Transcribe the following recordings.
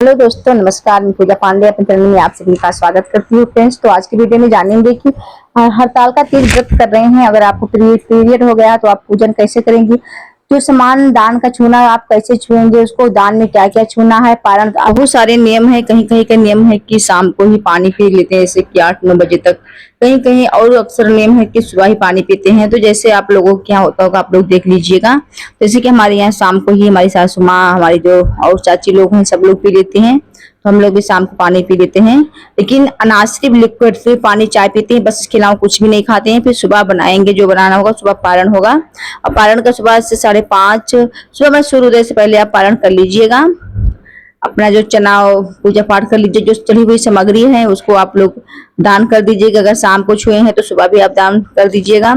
Hello दोस्तों, नमस्कार। मैं पूजा पांडे अपने चैनल में आप सभी का स्वागत करती हूँ। फ्रेंड्स, तो आज की वीडियो में जानेंगे कि हड़ताल का तीज व्रत कर रहे हैं। अगर आपको पीरियड हो गया तो आप पूजन कैसे करेंगी, जो सामान दान का छूना आप कैसे छुएंगे, उसको दान में क्या क्या छूना है, पारण बहुत सारे नियम है। कहीं कहीं का नियम है कि शाम को ही पानी पी लेते हैं, जैसे कि 8-9 बजे तक। कहीं कहीं और अक्सर नियम है कि सुबह ही पानी पीते हैं। तो जैसे आप लोगों के यहाँ होता होगा, आप लोग देख लीजिएगा। जैसे कि हमारे यहाँ शाम को ही हमारी सासू माँ, हमारी जो और चाची लोग हैं, सब लोग पी लेते हैं। तो हम लोग भी शाम को पानी पी लेते हैं, लेकिन अनाज सिर्फ लिक्विड, सिर्फ पानी चाय पीते हैं बस, इसके अलावा कुछ भी नहीं खाते हैं। फिर सुबह बनाएंगे, जो बनाना होगा सुबह पारण होगा। और पारण का सुबह से 5:30 सुबह में सूर्योदय से पहले आप पारण कर लीजिएगा। अपना जो चना पूजा पाठ कर लीजिए। जो चढ़ी हुई सामग्री है उसको आप लोग दान कर दीजिएगा। अगर शाम को छुए हैं तो सुबह भी आप दान कर दीजिएगा।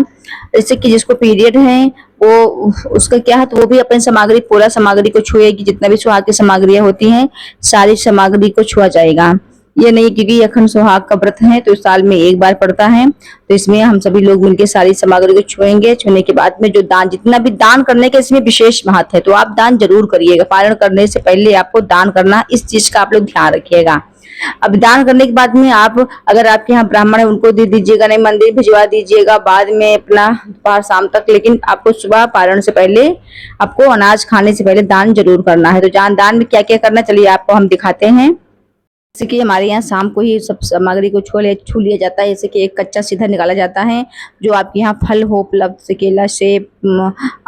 जैसे कि जिसको पीरियड है वो उसका क्या है, तो वो भी अपनी सामग्री, पूरा सामग्री को छुएगी। जितना भी सुहाग की सामग्रियां होती हैं सारी सामग्री को छुआ जाएगा। ये नहीं, क्योंकि अखंड सुहाग का व्रत है तो साल में एक बार पड़ता है, तो इसमें हम सभी लोग मिलकर सारी सामग्री को छुएंगे। छूने के बाद में जो दान, जितना भी दान करने का इसमें विशेष महत्व है, तो आप दान जरूर करिएगा। पारण करने से पहले आपको दान करना, इस चीज का आप लोग ध्यान रखिएगा। अब दान करने के बाद में आप, अगर आपके यहाँ ब्राह्मण है उनको दे दीजिएगा, नहीं मंदिर भिजवा दीजिएगा बाद में अपना दोपहर शाम तक। लेकिन आपको सुबह पारण से पहले, आपको अनाज खाने से पहले दान जरूर करना है। तो दान में क्या क्या करना, चलिए आपको हम दिखाते हैं। जैसे कि हमारे यहाँ शाम को ही सब सामग्री को छू लिया जाता है। जैसे कि एक कच्चा सीधा निकाला जाता है। जो आपके यहाँ फल हो उपलब्ध, जैसे केला, सेब,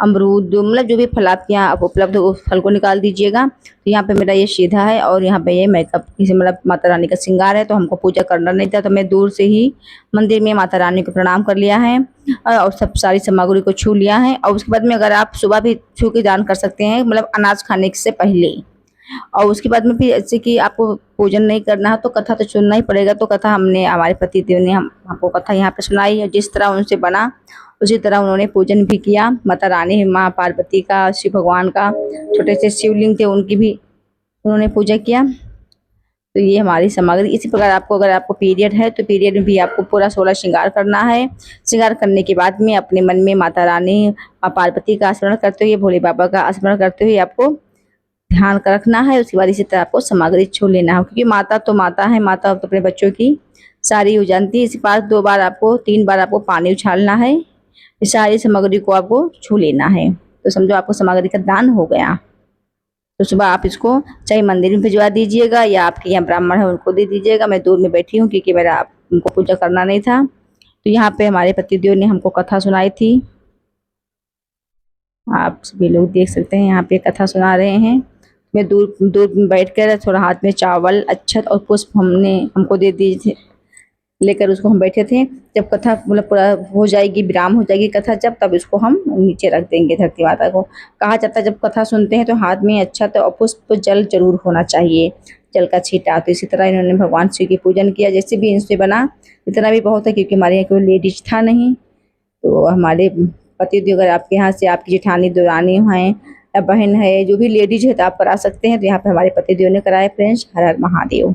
अमरूद, मतलब जो भी फल आपके यहाँ उपलब्ध हो उस फल को निकाल दीजिएगा। तो यहाँ पे मेरा ये सीधा है और यहाँ पे ये मेकअप, इसे मतलब माता रानी का श्रृंगार है। तो हमको पूजा करना नहीं था, तो मैं दूर से ही मंदिर में माता रानी को प्रणाम कर लिया है और सब सारी सामग्री को छू लिया है। और उसके बाद में अगर आप सुबह भी छू के दान कर सकते हैं, मतलब अनाज खाने से पहले। और उसके बाद में फिर जैसे कि आपको पूजन नहीं करना है तो कथा तो सुनना ही पड़ेगा। तो कथा हमने, हमारे पति देव ने हमको कथा यहाँ पे सुनाई, और जिस तरह उनसे बना उसी तरह उन्होंने पूजन भी किया। माता रानी, माँ पार्वती का, शिव भगवान का छोटे से शिवलिंग थे उनकी भी उन्होंने पूजा किया। तो ये हमारी सामग्री। इसी प्रकार आपको, अगर आपको पीरियड है तो पीरियड में भी आपको पूरा 16 श्रृंगार करना है। श्रृंगार करने के बाद में अपने मन में माता रानी, माँ पार्वती का स्मरण करते हुए, भोले बाबा का स्मरण करते हुए आपको ध्यान का रखना है। उसके बाद इसी तरह आपको सामग्री छू लेना है, क्योंकि माता तो माता है, माता तो अपने बच्चों की सारी हो जानती है। इसी बार 2 बार आपको, 3 बार आपको पानी उछालना है। इस सारी सामग्री को आपको छू लेना है। तो समझो आपको सामग्री का दान हो गया। तो सुबह आप इसको चाहे मंदिर में भिजवा दीजिएगा या आपके यहाँ ब्राह्मण है उनको दे दीजिएगा। मैं दूर में बैठी हूँ क्योंकि मेरा उनको पूजा करना नहीं था। तो यहाँ पे हमारे पतिदेव ने हमको कथा सुनाई थी, आप सभी लोग देख सकते हैं। यहाँ पे कथा सुना रहे हैं। मैं दूर दूर बैठ कर थोड़ा हाथ में चावल, अक्षत और पुष्प हमको दे दिए, लेकर उसको हम बैठे थे। जब कथा मतलब पूरा हो जाएगी, विराम हो जाएगी कथा जब, तब इसको हम नीचे रख देंगे धरती माता को। कहा जाता है जब कथा सुनते हैं तो हाथ में अक्षत और पुष्प, जल जरूर होना चाहिए, जल का छींटा। तो इसी तरह इन्होंने भगवान शिव की पूजन किया। जैसे भी इनसे बना इतना भी बहुत है, क्योंकि हमारे यहाँ कोई लेडीज था नहीं। तो हमारे पति, अगर आपके यहाँ से आपकी जेठानी, दुरानी हैं या बहन है, जो भी लेडीज है तो आप करा सकते हैं। तो यहाँ पे हमारे पतिदेव ने कराया। फ्रेंड्स, हर हर महादेव।